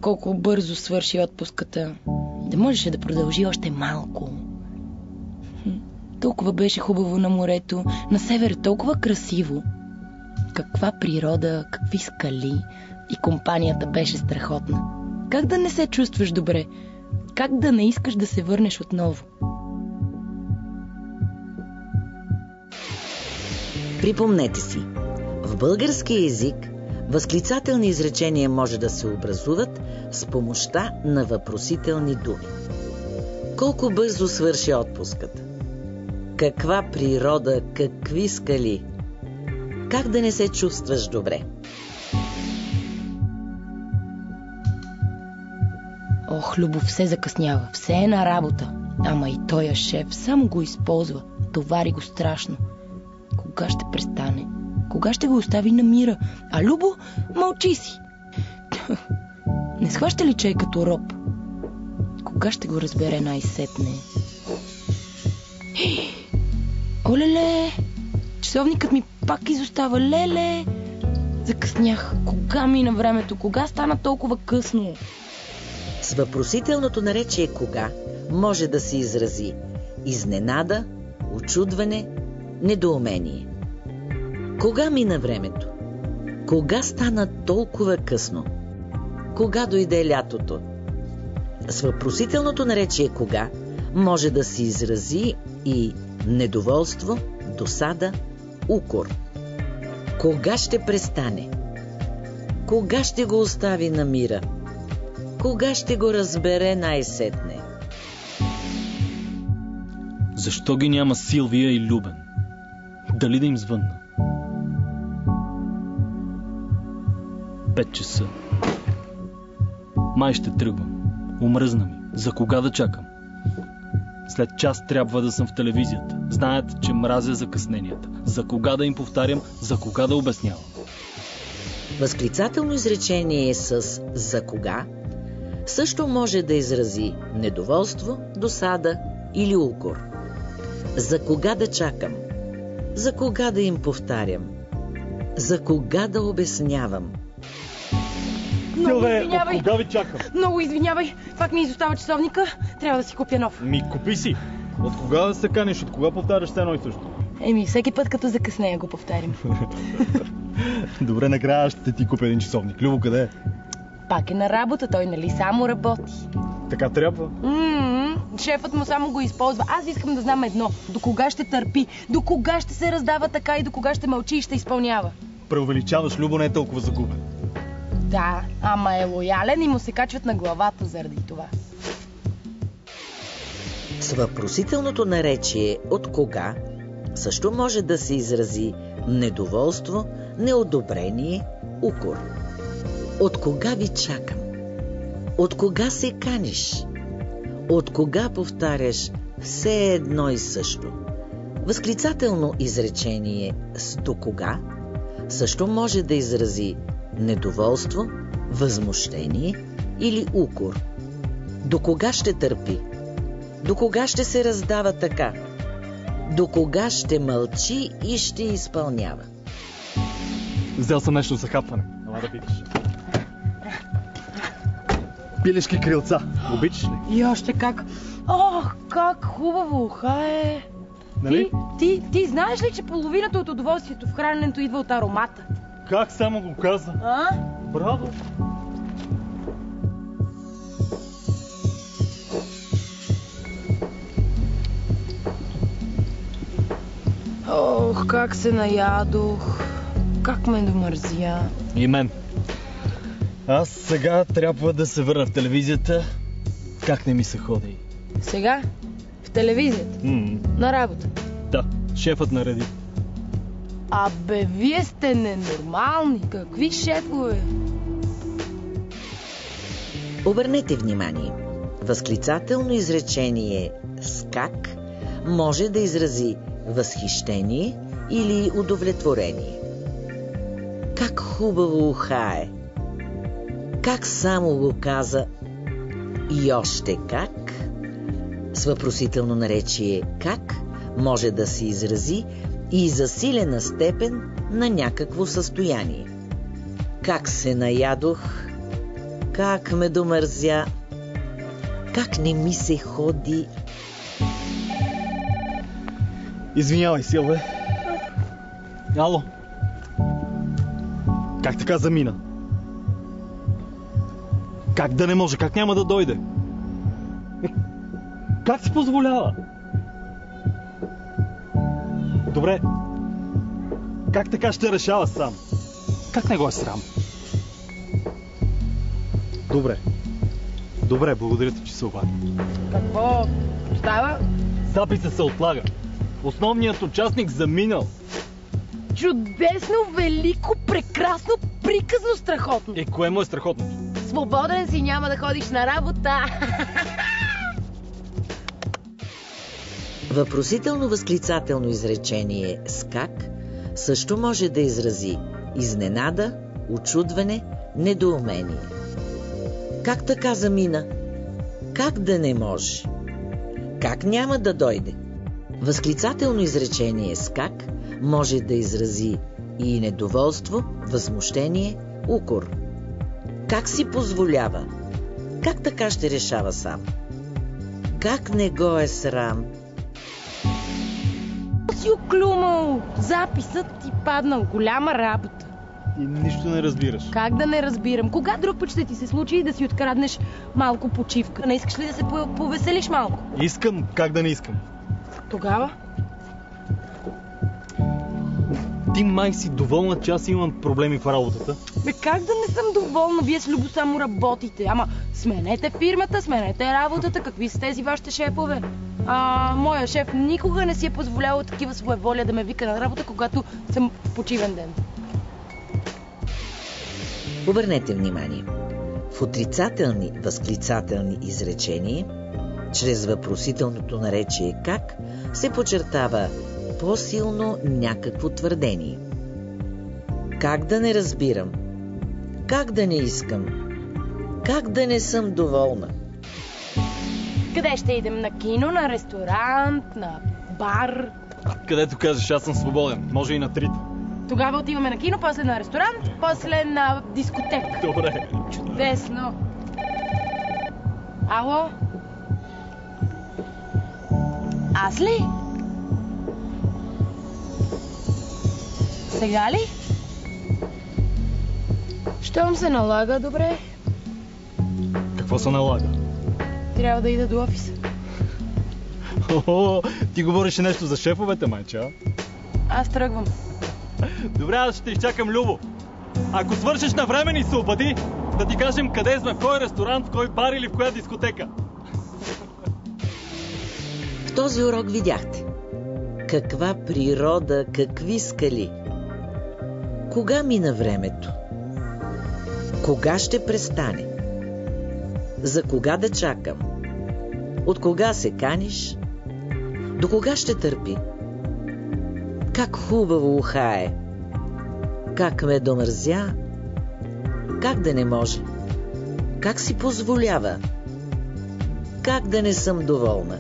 колко бързо свърши отпуската. Да можеше да продължи още малко. Толкова беше хубаво на морето, на север толкова красиво. Каква природа, какви скали, и компанията беше страхотна. Как да не се чувстваш добре? Как да не искаш да се върнеш отново? Припомнете си, в български език възклицателни изречения може да се образуват с помощта на въпросителни думи. Колко бързо свърши отпуската? Каква природа, какви скали? Как да не се чувстваш добре? Ох, Любо, все закъснява, все е на работа. Ама и тоя шеф само го използва, товари го страшно. Кога ще престане? Кога ще го остави на мира? А Любо, мълчи си. Не схваща ли, че е като роб? Кога ще го разбере най-сетне? Олеле! Часовникът ми пак изостава. Леле! Закъснях. Кога мина времето? Кога стана толкова късно? С въпросителното наречие кога може да се изрази изненада, учудване, недоумение. Кога мина времето? Кога стана толкова късно? Кога дойде лятото? С въпросителното наречие кога може да се изрази и недоволство, досада, укор. Кога ще престане? Кога ще го остави на мира? Кога ще го разбере най-сетне? Защо ги няма Силвия и Любен? Дали да им звънна? 5 часа. Май ще тръгвам. Умръзна ми. За кога да чакам? След час трябва да съм в телевизията. Знаят, че мразя закъсненията. За кога да им повтарям? За кога да обяснявам? Възклицателно изречение с «за кога» също може да изрази недоволство, досада или укор. За кога да чакам? За кога да им повтарям? За кога да обяснявам? Много извинявай. Кога ви чакам? Много извинявай. Пак ми изостава часовника. Трябва да си купя нов. Купи си. От кога да се канеш? От кога повтаряш едно и също? Всеки път като закъснея го повтарям. Добре, накрая ще ти купя един часовник. Любо, къде е? Пак е на работа, той нали само работи. Така трябва. Шефът му само го използва. Аз искам да знам едно. До кога ще търпи? До кога ще се раздава така и до кога ще мълчи и ще изпълнява? Преувеличаваш, Любо не е толкова загубен. Да, ама е лоялен и му се качват на главата заради това. С въпросителното наречие от кога също може да се изрази недоволство, неодобрение, укор. От кога ви чакам? От кога се каниш? От кога повтаряш все едно и също? Възклицателно изречение с до кога също може да изрази недоволство, възмущение или укор. До кога ще търпи? До кога ще се раздава така? До кога ще мълчи и ще изпълнява? Взел съм нещо за хапване. Ела да видиш. Пилешки крилца. Обичаш ли? И още как. Ох, как хубаво уха е. Нали? Ти знаеш ли, че половината от удоволствието в храненето идва от аромата? Как само го каза? Браво! Ох, как се наядох. Как ме домързя. И мен. Аз сега трябва да се върна в телевизията. Как не ми се ходи? Сега? В телевизията? На работа? Да, шефът нареди. Абе, вие сте ненормални. Какви шефове? Обърнете внимание. Възклицателно изречение с как може да изрази възхищение или удовлетворение. Как хубаво ухае! Как само го каза и още как? С въпросително наречие как може да се изрази и засилена степен на някакво състояние. Как се наядох, Как ме домързя, как не ми се ходи. Извинявай, Силве. Ало. Как така замина? Как да не може? Как няма да дойде? Как си позволява? Добре. Как така ще решава сам? Как не го е срам? Добре, благодаря ти, че се обади. Какво става? Записът се отлага. Основният участник заминал. Чудесно, велико, прекрасно, приказно, страхотно. Кое му е страхотното? Свободен си, няма да ходиш на работа. Въпросително-възклицателно изречение с как също може да изрази изненада, учудване, недоумение. Как така замина? Как да не може? Как няма да дойде? Възклицателно изречение с как може да изрази и недоволство, възмущение, укор. Как си позволява? Как така ще решава сам? Как не го е срам? Си оклюмал, записът ти паднал, голяма работа. И нищо не разбираш. Как да не разбирам? Кога друг път ще ти се случи да си откраднеш малко почивка? Не искаш ли да се повеселиш малко? Искам, как да не искам? Тогава? Ти май си доволна, че аз имам проблеми в работата. Как да не съм доволна? Вие с Любо само работите. Ама сменете фирмата, сменете работата. Какви са тези вашите шефове? Моя шеф никога не си е позволявал такива своеволия да ме вика на работа, когато съм в почивен ден. Обърнете внимание. В отрицателни, възклицателни изречения, чрез въпросителното наречие как, се подчертава по-силно някакво твърдение. Как да не разбирам? Как да не искам? Как да не съм доволна? Къде ще идем? На кино, на ресторант, на бар? Където кажеш, аз съм свободен. Може и на трите. Тогава отиваме на кино, после на ресторант, после на дискотека. Добре. Чудесно. Ало? Аз ли? Сега ли? Щом се налага, добре. Какво се налага? Трябва да ида до офиса. Ти говориш нещо за шефовете, майча. Аз тръгвам. Добре, аз ще изчакам Любо. Ако свършиш на време, ни се обади, да ти кажем къде сме, в кой ресторант, в кой бар или в коя дискотека. В този урок видяхте каква природа, какви скали. Кога мина времето? Кога ще престане? За кога да чакам? От кога се каниш? До кога ще търпи? Как хубаво ухае! Как ме домързя? Как да не може? Как си позволява? Как да не съм доволна?